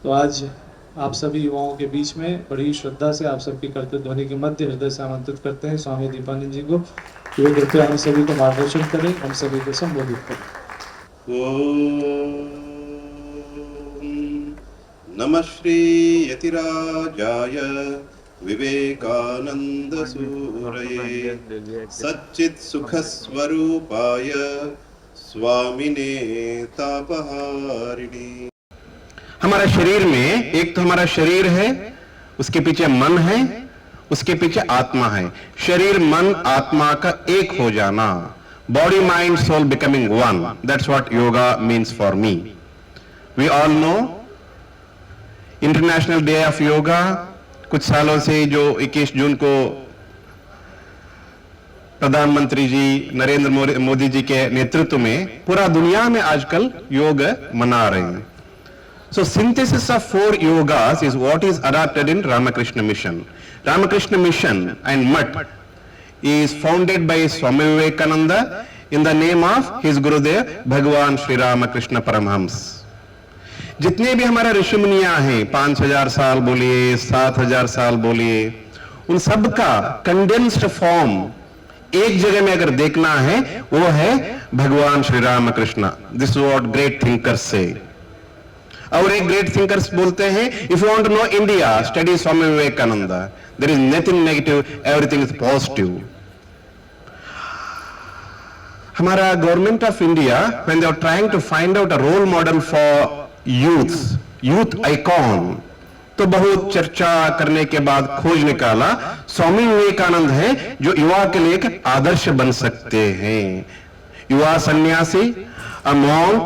तो आज आप सभी युवाओं के बीच में बड़ी श्रद्धा से आप सबकी कर्तव्य ध्वनि के मध्य हृदय से आमंत्रित करते हैं स्वामी दीपानंद जी को। वे कृपया हम सभी को मार्गदर्शन करें, हम सभी को संबोधित करें। ओम नमः श्री यतिराजाय विवेकानंद सूरये सच्चित् सुख स्वरूपाय स्वामिने तापहारिणी। हमारा शरीर में एक तो हमारा शरीर है, उसके पीछे मन है, उसके पीछे आत्मा है। शरीर मन आत्मा का एक हो जाना, body mind soul becoming one, that's what yoga means for me. We all know international day of yoga कुछ सालों से जो 21 जून को प्रधानमंत्री जी नरेंद्र मोदी जी के नेतृत्व में पूरा दुनिया में आजकल योग मना रहे हैं। So synthesis of 4 yogas is what is adopted in Ramakrishna Mission. Ramakrishna Mission and Mutt is founded by Swami Vivekananda in the name of his Gurudev Bhagwan Shri Ramakrishna Paramhams. जितने भी हमारा ऋषि मुनियां हैं, 5000 साल बोलिए, 7000 साल बोलिए, उन सब का कंडेंस्ड फॉर्म एक जगह में अगर देखना है वो है भगवान Shri Ramakrishna. This is what great thinkers say. और एक ग्रेट थिंकर्स बोलते हैं, if you want to know India study Swami Vivekananda, there is nothing negative, everything is positive. हमारा government of India when they are trying to find out a role model for youth icon, तो बहुत चर्चा करने के बाद खोज निकाला स्वामी विवेकानंद है जो युवा के लिए एक आदर्श बन सकते हैं। युवा सन्यासी, a monk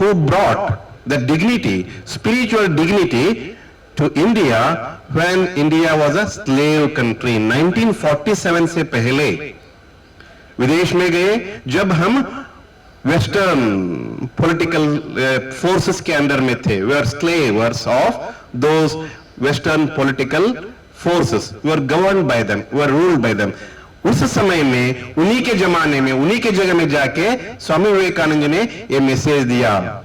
who brought the dignity, spiritual dignity to India when India was a slave country. 1947 से पहले विदेश में गए, जब हम वेस्टर्न पॉलिटिकल फोर्सेस के अंडर में थे। We are slavers of those western political forces, we are governed by them, we are ruled by them. उस समय में उन्हीं के जमाने में उन्हीं के जगह में जाके स्वामी विवेकानंद जी ने ये मैसेज दिया,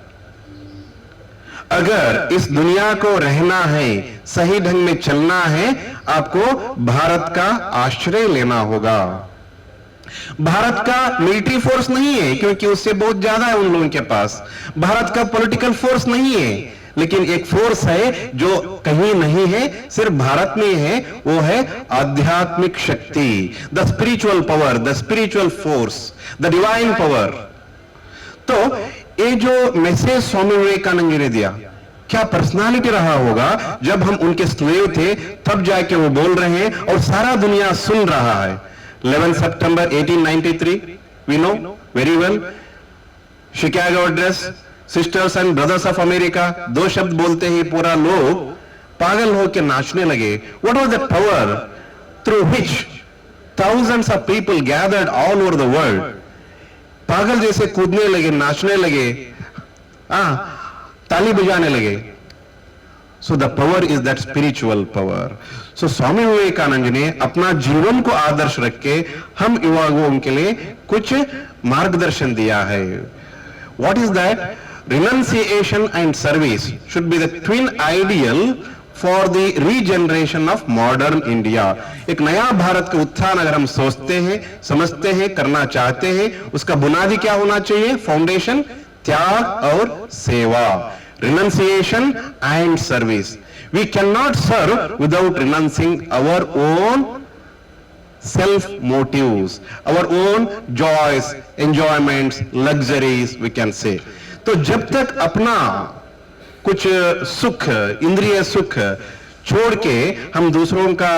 अगर इस दुनिया को रहना है, सही ढंग में चलना है, आपको भारत का आश्रय लेना होगा। भारत का मिलिट्री फोर्स नहीं है, क्योंकि उससे बहुत ज्यादा है उन लोगों के पास। भारत का पॉलिटिकल फोर्स नहीं है, लेकिन एक फोर्स है जो कहीं नहीं है, सिर्फ भारत में है, वो है आध्यात्मिक शक्ति, the spiritual power, the spiritual force, the divine power. तो ये जो मैसेज स्वामी विवेकानंद जी ने दिया, क्या पर्सनालिटी रहा होगा जब हम उनके स्लेव थे, तब जाके वो बोल रहे हैं और सारा दुनिया सुन रहा है। 11 September 1893, we know very well. Chicago Address, Sisters and Brothers of America, 2 शब्द बोलते ही पूरा लोग पागल होकर नाचने लगे। What was the power through which thousands of people gathered all over the world? पागल जैसे कूदने लगे, नाचने लगे, ताली बजाने लगे। So the power is that spiritual power. So Swami Vivekananda ji ने अपना जीवन को आदर्श रख के हम युवाओं के लिए कुछ मार्गदर्शन दिया है। What is that? Renunciation and service should be the twin ideal for the regeneration of modern India. एक नया भारत का उत्थान अगर हम सोचते हैं, समझते हैं, करना चाहते हैं, उसका बुनियादी क्या होना चाहिए? फाउंडेशन त्याग और सेवा। Renunciation and service. We cannot serve without renouncing our own self motives, our own joys, enjoyments, luxuries, we can say. तो जब तक अपना कुछ सुख, इंद्रिय सुख छोड़ के हम दूसरों का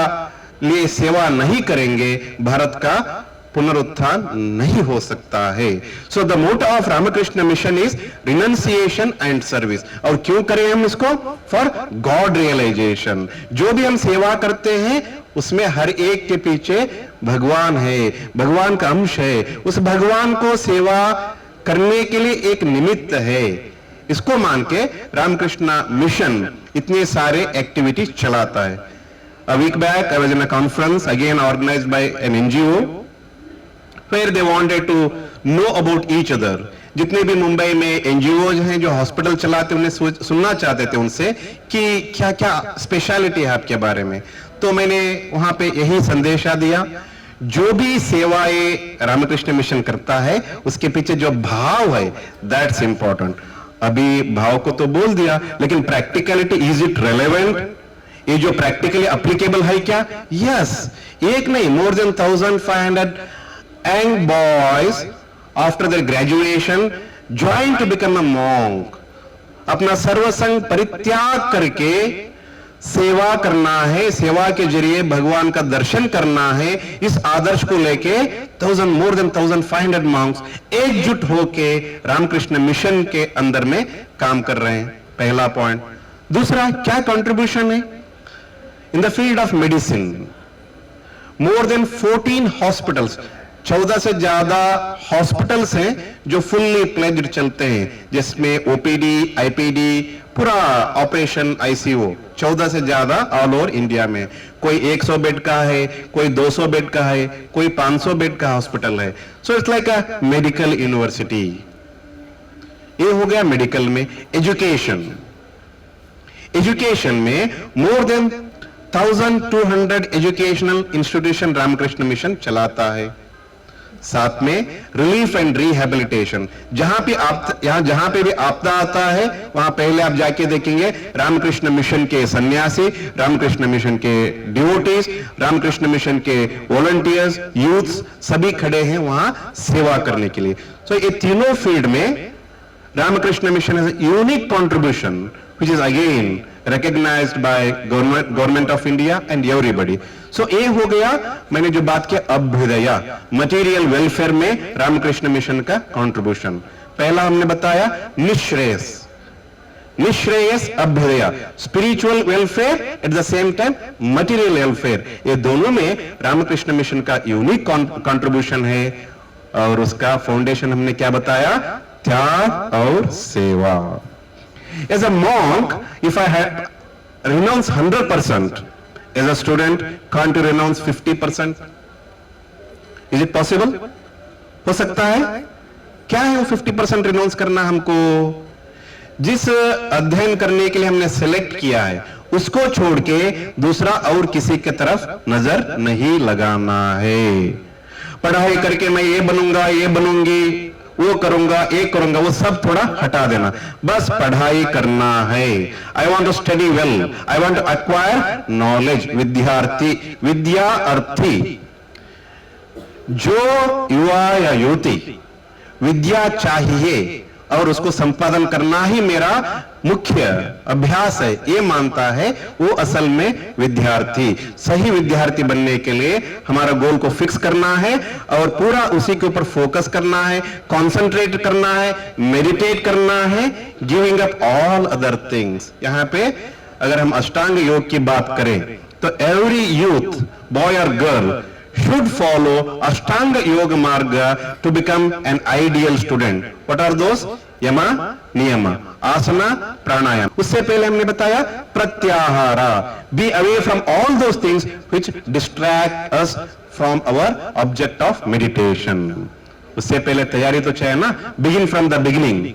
लिए सेवा नहीं करेंगे, भारत का पुनरुत्थान नहीं हो सकता है। So the motto of Ramakrishna Mission is renunciation and service. और क्यों करें हम इसको? For God realization. जो भी हम सेवा करते हैं उसमें हर एक के पीछे भगवान है, भगवान का अंश है। उस भगवान को सेवा करने के लिए एक निमित्त है। इसको मान के रामकृष्ण मिशन इतने सारे एक्टिविटीज चलाता है। A week back I was in a conference again organized by an NGO where they wanted to know about each other, जितने भी मुंबई में एनजीओज हैं जो हॉस्पिटल चलाते उन्हें सुनना चाहते थे उनसे कि क्या क्या स्पेशलिटी है आपके बारे में। तो मैंने वहां पे यही संदेशा दिया, जो भी सेवाएं रामकृष्ण मिशन करता है उसके पीछे जो भाव है दैट्स इंपॉर्टेंट। अभी भाव को तो बोल दिया, लेकिन प्रैक्टिकलिटी, इज इट रेलेवेंट, ये जो प्रैक्टिकली एप्लीकेबल है क्या? यस, एक नहीं, more than 1500 young boys after their graduation joined to become a monk। अपना सर्वसंग परित्याग करके सेवा करना है, सेवा के जरिए भगवान का दर्शन करना है, इस आदर्श को लेके मोर देन 1500 monks एकजुट होके रामकृष्ण मिशन के अंदर में काम कर रहे हैं। पहला पॉइंट। दूसरा, क्या कंट्रीब्यूशन है in the field of medicine? More than 14 hospitals, 14 से ज्यादा हॉस्पिटल्स हैं जो फुल्ली प्लेज्ड चलते हैं, जिसमें ओपीडी, आईपीडी, पूरा ऑपरेशन आईसीयू 14 से ज्यादा ऑल ओवर इंडिया में। कोई 100 बेड का है, कोई 200 बेड का है, कोई 500 बेड का हॉस्पिटल है। So it's like a medical university. ये हो गया मेडिकल में। एजुकेशन, एजुकेशन में more than 1200 educational institution Ramakrishna Mission चलाता है। साथ में रिलीफ एंड रिहैबिलिटेशन, जहां पे भी आपदा आता है वहां पहले आप जाके देखेंगे रामकृष्ण मिशन के सन्यासी, रामकृष्ण मिशन के डिवोटीज, रामकृष्ण मिशन के वॉलंटियर्स, यूथ्स सभी खड़े हैं वहां सेवा करने के लिए। सो ये तीनों फील्ड में Ramakrishna Mission has a unique contribution which is again recognized by government of India and everybody। So ये हो गया, मैंने जो बात किया अभ्युदय, मटेरियल वेलफेयर में रामकृष्ण मिशन का कंट्रीब्यूशन। पहला हमने बताया निश्रेयस, निश्रेयस अभ्युदय, spiritual welfare at the same time material welfare, ये दोनों में रामकृष्ण मिशन का यूनिक कंट्रीब्यूशन है। और उसका फाउंडेशन हमने क्या बताया? त्याग और सेवा। As a monk, if I had renounced 100%, as a student, can't you renounce 50%? Is it possible? हो सकता है? क्या है वो 50% रिनाउंस करना? हमको जिस अध्ययन करने के लिए हमने सेलेक्ट किया है उसको छोड़ के दूसरा और किसी के तरफ नजर नहीं लगाना है। पढ़ाई करके मैं ये बनूंगा, ये बनूंगी, वो करूंगा, एक करूंगा, वो सब थोड़ा हटा देना, बस पढ़ाई करना है। I want to study well, I want to acquire knowledge. विद्यार्थी, विद्या अर्थी, जो युवा या युवती विद्या चाहिए और उसको संपादन करना ही मेरा मुख्य अभ्यास है, ये मानता है, वो असल में विद्यार्थी। सही विद्यार्थी बनने के लिए हमारा गोल को फिक्स करना है और पूरा उसी के ऊपर फोकस करना है, कंसंट्रेट करना है, मेडिटेट करना है, giving up all other things. यहाँ पे अगर हम अष्टांग योग की बात करें तो एवरी यूथ, बॉय और girl, should follow Ashtanga Yoga Marga to become an ideal student. What are those? Yama, Niyama, Asana, Pranayama. उससे पहले हमने बताया pratyahara, be away from all those things which distract us from our object of meditation. उससे पहले तैयारी तो चाहिए ना, begin from the beginning.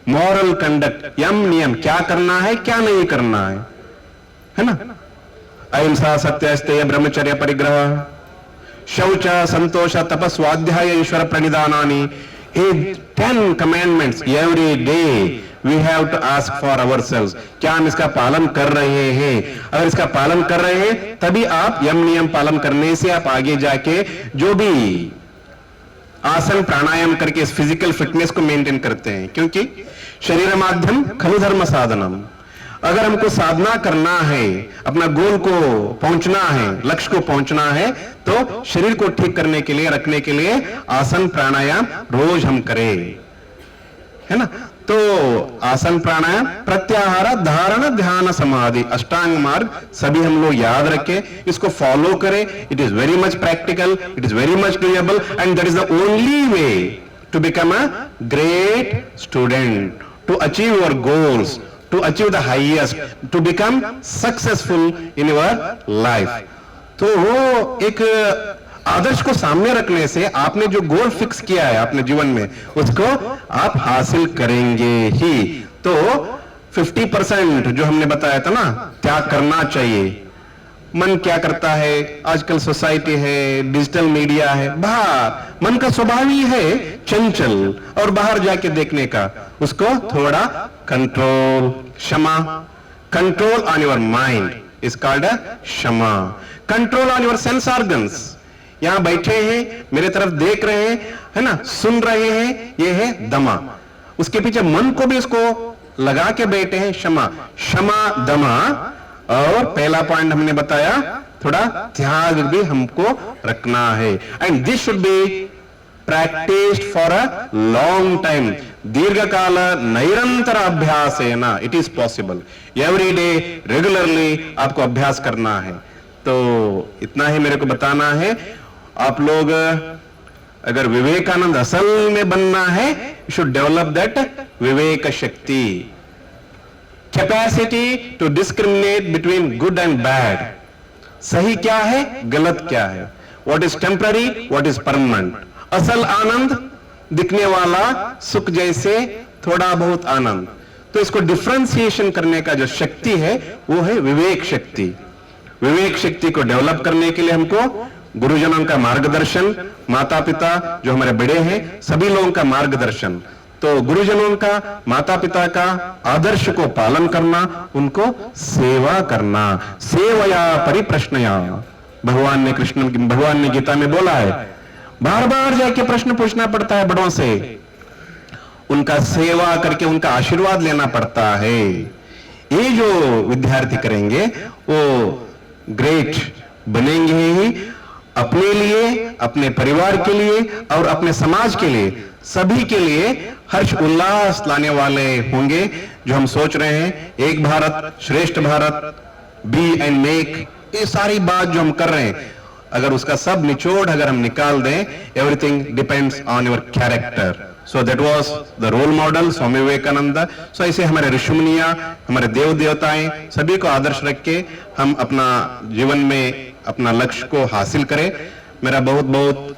Moral conduct, यम नियम, क्या करना है क्या नहीं करना है ना? अहिंसा, सत्य, स्तेय, ब्रह्मचर्य, परिग्रह, शौच, संतोष, तप, स्वाध्याय, ईश्वर प्रणिधानानि, 10 commandments every day we have to ask for ourselves। क्या हम इसका पालन कर रहे हैं? अगर इसका पालन कर रहे हैं तभी आप यम नियम पालन करने से आप आगे जाके जो भी आसन प्राणायाम करके इस फिजिकल फिटनेस को मेंटेन करते हैं, क्योंकि शरीर माध्यम खलु धर्म साधनम। अगर हमको साधना करना है, अपना गोल को पहुंचना है, लक्ष्य को पहुंचना है, तो शरीर को ठीक करने के लिए, रखने के लिए आसन प्राणायाम रोज हम करें, है ना? तो आसन प्राणायाम, प्रत्याहार, धारण, ध्यान, समाधि, अष्टांग मार्ग सभी हम लोग याद रखें, इसको फॉलो करें। It is very much practical, it is very much doable and that is the only way to become a great student, to achieve your goals, to achieve the highest, to become successful in your life। तो वो एक आदर्श को सामने रखने से आपने जो गोल fix किया है अपने जीवन में उसको आप हासिल करेंगे ही। तो 50% जो हमने बताया था ना, त्याग करना चाहिए। मन क्या करता है, आजकल सोसाइटी है, डिजिटल मीडिया है, बाहर मन का स्वभाव ही है चंचल और बाहर जाके देखने का, उसको थोड़ा कंट्रोल, क्षमा, control on your mind is called क्षमा। Control on your sense organs, यहां बैठे हैं, मेरे तरफ देख रहे हैं, है ना, सुन रहे हैं, ये है दमा। उसके पीछे मन को भी उसको लगा के बैठे हैं, क्षमा, क्षमा, दमा। और पहला पॉइंट हमने बताया, थोड़ा त्याग भी हमको रखना है। And this should be practised for a long time. दीर्घ काल निरंतर अभ्यास है ना, it is possible. Every day regularly आपको अभ्यास करना है। तो इतना ही मेरे को बताना है। आप लोग अगर विवेकानंद असल में बनना है, यू शुड डेवलप दैट विवेक शक्ति, capacity to discriminate between good and bad. सही क्या है, गलत क्या है, what is temporary, what is permanent. असल आनंद दिखने वाला सुख जैसे थोड़ा बहुत आनंद। तो इसको डिफरेंशिएशन करने का जो शक्ति है वो है विवेक शक्ति। विवेक शक्ति को डेवलप करने के लिए हमको गुरुजनों का मार्गदर्शन, माता पिता जो हमारे बड़े हैं सभी लोगों का मार्गदर्शन। तो गुरुजनों का, माता पिता का आदर्श को पालन करना, उनको सेवा करना, सेवया परिप्रश्नया। भगवान ने गीता में बोला है, बार बार जाके प्रश्न पूछना पड़ता है बड़ों से, उनका सेवा करके उनका आशीर्वाद लेना पड़ता है। ये जो विद्यार्थी करेंगे वो ग्रेट बनेंगे ही, अपने लिए, अपने परिवार के लिए और अपने समाज के लिए, सभी के लिए हर्ष उल्लास लाने वाले होंगे। जो हम सोच रहे हैं, एक भारत श्रेष्ठ भारत, बी एंड मेक, ये सारी बात जो हम कर रहे हैं, अगर उसका सब निचोड़ अगर हम निकाल दें, everything depends on your character. So that was the role model Swami Vivekananda. So ऐसे हमारे ऋषिमुनियां, हमारे देव देवताएं, सभी को आदर्श रख के हम अपना जीवन में अपना लक्ष्य को हासिल करें। मेरा बहुत बहुत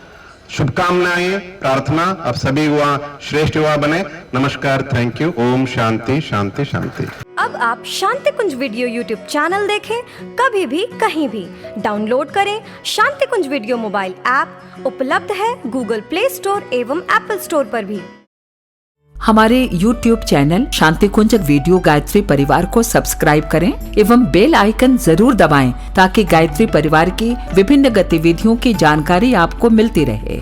शुभकामनाएं, प्रार्थना आप सभी युवा श्रेष्ठ युवा बने। नमस्कार, थैंक यू, ओम शांति शांति शांति। अब आप शांति कुंज वीडियो यूट्यूब चैनल देखें कभी भी कहीं भी। डाउनलोड करें शांति कुंज वीडियो मोबाइल ऐप, उपलब्ध है गूगल प्ले स्टोर एवं एप्पल स्टोर पर भी। हमारे YouTube चैनल शांति कुंज वीडियो गायत्री परिवार को सब्सक्राइब करें एवं बेल आइकन जरूर दबाएं ताकि गायत्री परिवार की विभिन्न गतिविधियों की जानकारी आपको मिलती रहे।